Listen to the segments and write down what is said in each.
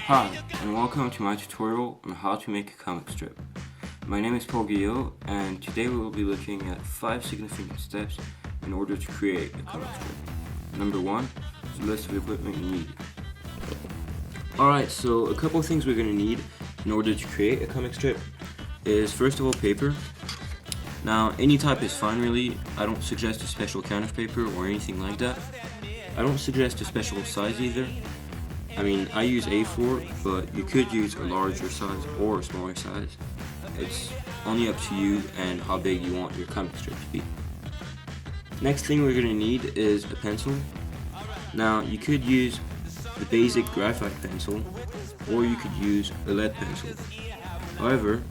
Hi, and welcome to my tutorial on how to make a comic strip. My name is Paul Guyot, and today we will be looking at 5 significant steps in order to create a comic strip. Number 1 is a list of equipment you need. Alright, so a couple of things we're going to need in order to create a comic strip is first of all paper. Now any type is fine really. I don't suggest a special kind of paper or anything like that. I don't suggest a special size either. I mean, I use A4, but you could use a larger size or a smaller size. It's only up to you and how big you want your comic strip to be. Next thing we're going to need is a pencil. Now, you could use the basic graphite pencil, or you could use a lead pencil. However,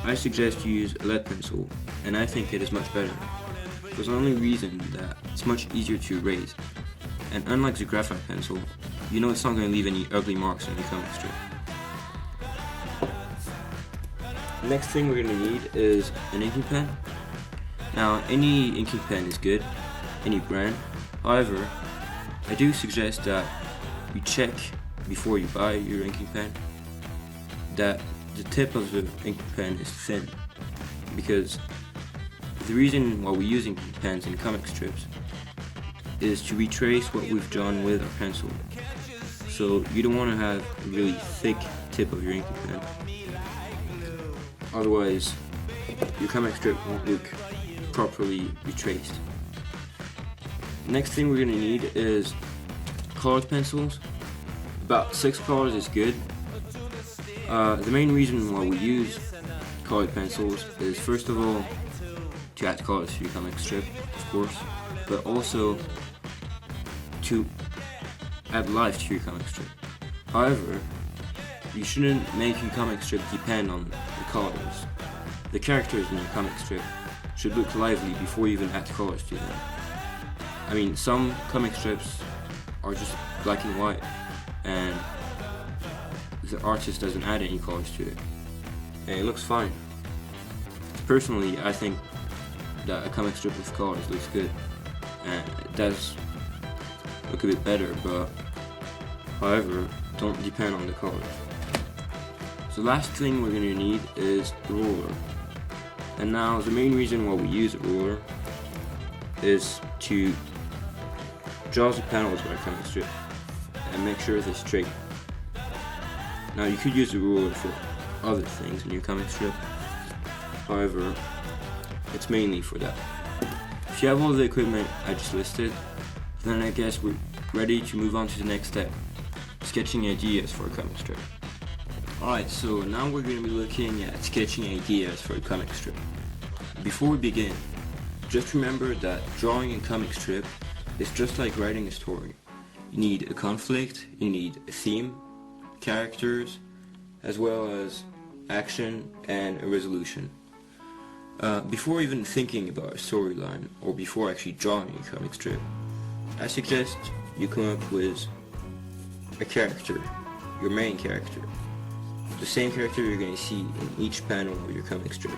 I suggest you use a lead pencil, and I think it is much better. For the only reason that it's much easier to erase. And unlike the graphite pencil, you know it's not going to leave any ugly marks on your comic strip. The next thing we're going to need is an inking pen. Now, any inking pen is good, any brand. However, I do suggest that you check before you buy your inking pen that the tip of the inking pen is thin, because the reason why we use inking pens in comic strips is to retrace what we've drawn with our pencil. So you don't want to have a really thick tip of your inking pen. Otherwise, your comic strip won't look properly retraced. Next thing we're going to need is colored pencils. About 6 colors is good. The main reason why we use colored pencils is first of all to add colors to your comic strip, of course, but also to add life to your comic strip. However, you shouldn't make your comic strip depend on the colors. The characters in your comic strip should look lively before you even add colors to them. I mean, some comic strips are just black and white, and the artist doesn't add any colors to it, and it looks fine. Personally, I think that a comic strip with colors looks good, and it does look a bit better, but however, don't depend on the colors. So last thing we're going to need is a ruler. And now the main reason why we use a ruler is to draw the panels of our comic strip and make sure they're straight. Now you could use a ruler for other things in your comic strip, however, it's mainly for that. If you have all the equipment I just listed, then I guess we're ready to move on to the next step, sketching ideas for a comic strip. Alright, so now we're going to be looking at sketching ideas for a comic strip. Before we begin, just remember that drawing a comic strip is just like writing a story. You need a conflict, you need a theme, characters, as well as action and a resolution. Before even thinking about a storyline, or before actually drawing a comic strip, I suggest you come up with a character, your main character. The same character you're going to see in each panel of your comic strip.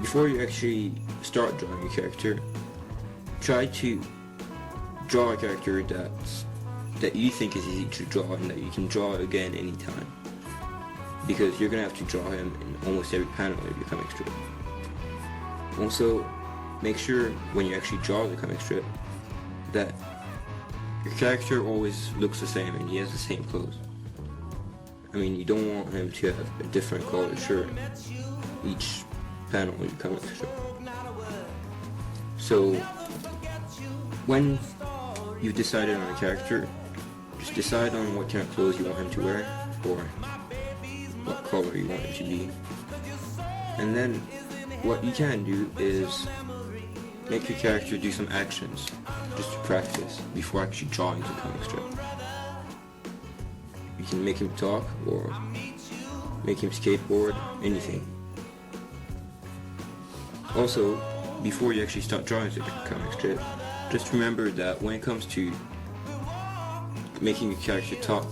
Before you actually start drawing your character, try to draw a character that you think is easy to draw and that you can draw again anytime. Because you're going to have to draw him in almost every panel of your comic strip. Also, make sure when you actually draw the comic strip that your character always looks the same and he has the same clothes. I mean, you don't want him to have a different colored shirt each panel of your comic strip. So, when you've decided on a character, just decide on what kind of clothes you want him to wear, or what color you want it to be. And then, what you can do is make your character do some actions, just to practice, before actually drawing the comic strip. You can make him talk, or make him skateboard, anything. Also, before you actually start drawing the comic strip, just remember that when it comes to making a character talk,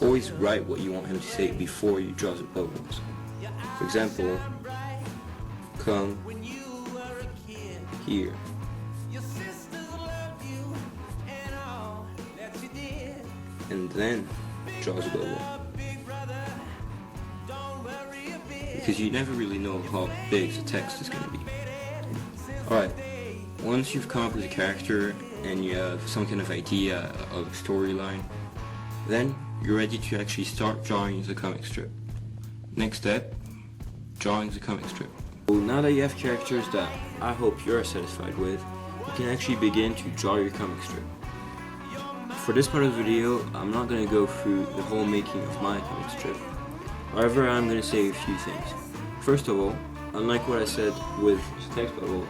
always write what you want him to say before you draw the bubbles. For example, come here. And then draws a bubble, because you never really know how big the text is going to be. Alright, once you've come up with a character and you have some kind of idea of a storyline, then you're ready to actually start drawing the comic strip. Next step, drawing the comic strip. So now that you have characters that I hope you're satisfied with, you can actually begin to draw your comic strip. For this part of the video, I'm not going to go through the whole making of my comic strip. However, I'm going to say a few things. First of all, unlike what I said with text bubbles,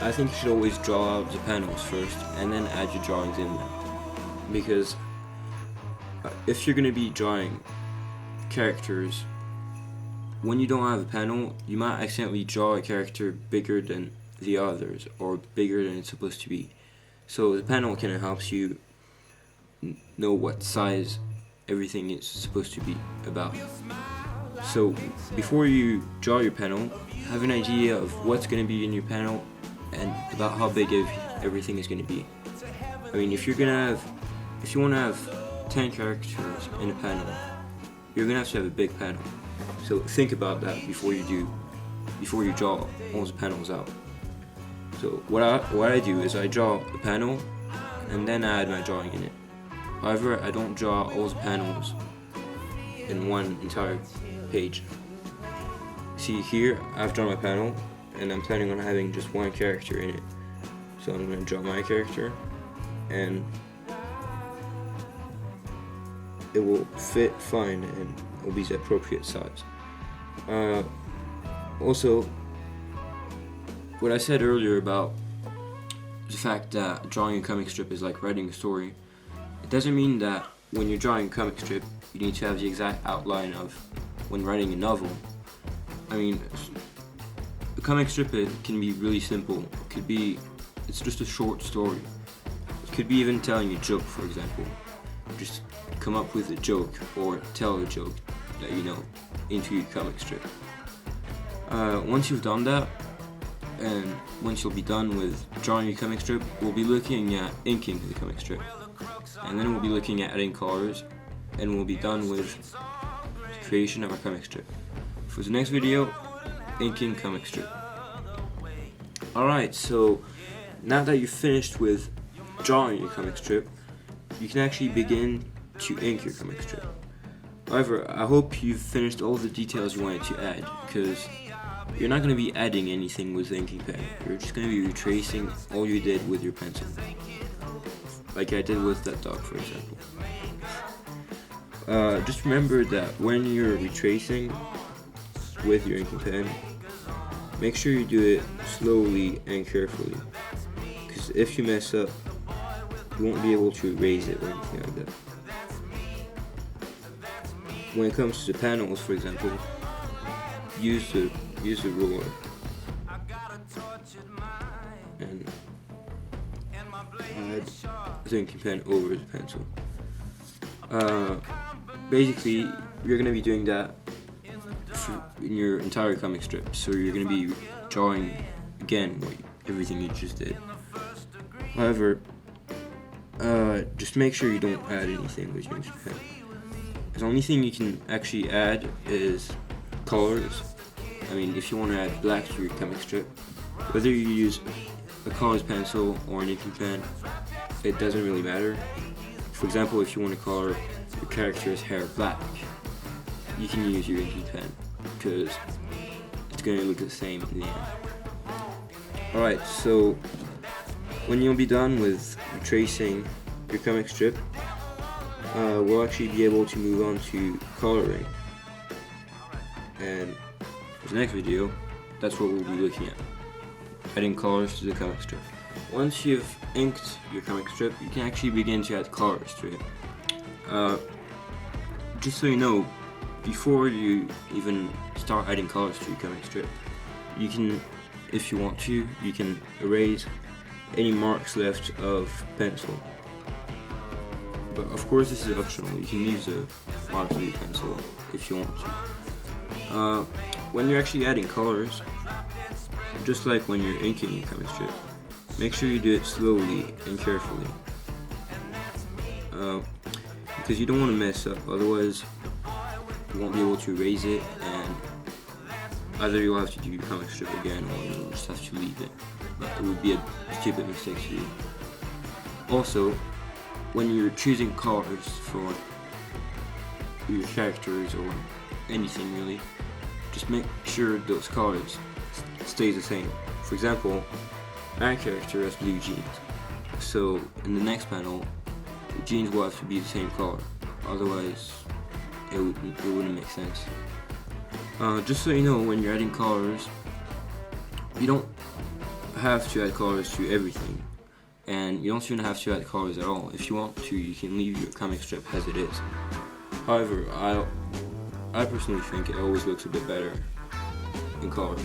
I think you should always draw out the panels first and then add your drawings in there. Because if you're going to be drawing characters, when you don't have a panel, you might accidentally draw a character bigger than the others or bigger than it's supposed to be. So the panel kind of helps you know what size everything is supposed to be about. So before you draw your panel, have an idea of what's going to be in your panel and about how big everything is going to be. I mean, if you want to have 10 characters in a panel, you're going to have a big panel. So think about that before you draw all the panels out. So what I do is I draw a panel and then I add my drawing in it. However, I don't draw all the panels in one entire page. See here, I've drawn my panel and I'm planning on having just one character in it. So I'm going to draw my character and it will fit fine and it will be the appropriate size. Also, what I said earlier about the fact that drawing a comic strip is like writing a story, it doesn't mean that when you're drawing a comic strip you need to have the exact outline of when writing a novel. I mean, a comic strip can be really simple. It's just a short story. It could be even telling a joke, for example. Just come up with a joke or tell a joke that you know into your comic strip. Once you've done that, and once you'll be done with drawing your comic strip, we'll be looking at inking the comic strip. And then we'll be looking at adding colors, and we'll be done with the creation of our comic strip. For the next video, inking comic strip. Alright, so now that you've finished with drawing your comic strip, you can actually begin to ink your comic strip. However, I hope you've finished all the details you wanted to add, because you're not going to be adding anything with the inking pen. You're just going to be retracing all you did with your pencil. Like I did with that dog, for example. Just remember that when you're retracing with your inking pen, make sure you do it slowly and carefully. Because if you mess up, you won't be able to erase it or anything like that. When it comes to the panels, for example, use the ruler and add the inking pen over the pencil. Basically, you're going to be doing that in your entire comic strip, so you're going to be drawing again everything you just did. However, just make sure you don't add anything with your inking pen. The only thing you can actually add is colors. I mean, if you want to add black to your comic strip, whether you use a colors pencil or an inking pen, it doesn't really matter. For example, if you want to color your character's hair black, you can use your inking pen because it's going to look the same in the end. Alright, so when you'll be done with tracing your comic strip, we'll actually be able to move on to coloring. And for the next video, that's what we'll be looking at. Adding colors to the comic strip. Once you've inked your comic strip, you can actually begin to add colors to it. Just so you know, before you even start adding colors to your comic strip, you can, if you want to, you can erase any marks left of pencil. But of course this is optional. You can use the marks of your pencil if you want to. When you're actually adding colors, just like when you're inking your comic strip, make sure you do it slowly and carefully. because you don't want to mess up, otherwise you won't be able to erase it, and either you'll have to do your comic strip again or you'll just have to leave it. But it would be a stupid mistake to do. Also, when you're choosing colors for your characters or anything really, just make sure those colors stay the same. For example, our character has blue jeans, so in the next panel the jeans will have to be the same color, otherwise it wouldn't make sense. Just so you know, when you're adding colors, you don't have to add colors to everything, and you don't even have to add colors at all. If you want to, you can leave your comic strip as it is. However, I personally think it always looks a bit better in color.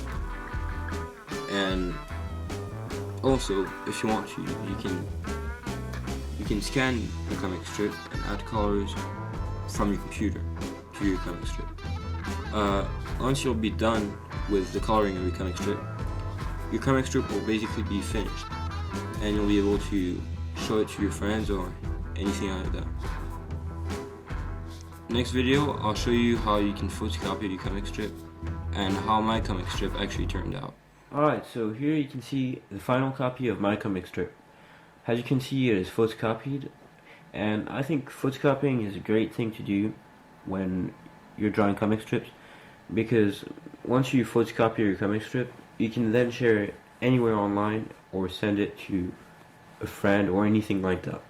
And also, if you want to, you can scan the comic strip and add colors from your computer to your comic strip. Once you'll be done with the coloring of your comic strip will basically be finished, and you'll be able to show it to your friends or anything like that. Next video, I'll show you how you can photocopy your comic strip and how my comic strip actually turned out. Alright, so here you can see the final copy of my comic strip. As you can see, it is photocopied, and I think photocopying is a great thing to do when you're drawing comic strips, because once you photocopy your comic strip, you can then share it anywhere online or send it to a friend or anything like that.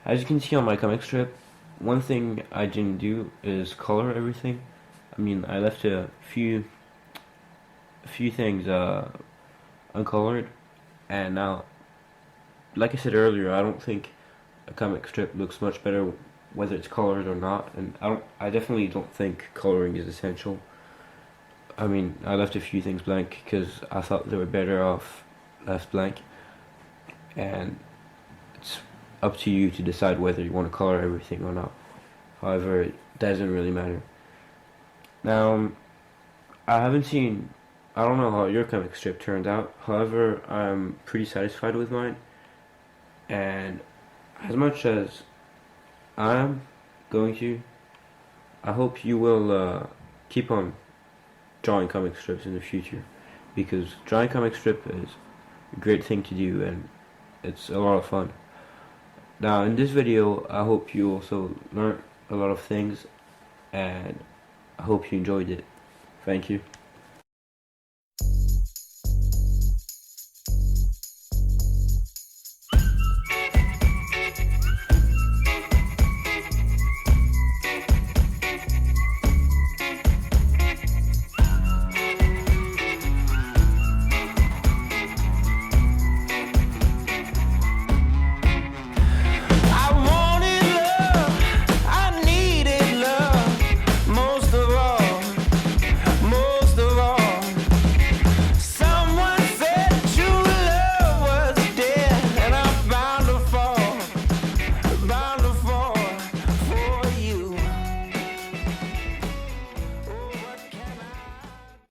As you can see on my comic strip, one thing I didn't do is color everything. I mean, I left a few things uncolored, and now, like I said earlier, I don't think a comic strip looks much better whether it's colored or not, and I definitely don't think coloring is essential. I mean, I left a few things blank because I thought they were better off left blank, and it's up to you to decide whether you want to color everything or not. However, it doesn't really matter. Now, I don't know how your comic strip turned out. However, I'm pretty satisfied with mine, and as much as I'm going to, I hope you will keep on drawing comic strips in the future, because drawing comic strip is a great thing to do and it's a lot of fun. Now, in this video, I hope you also learned a lot of things, and I hope you enjoyed it. Thank you.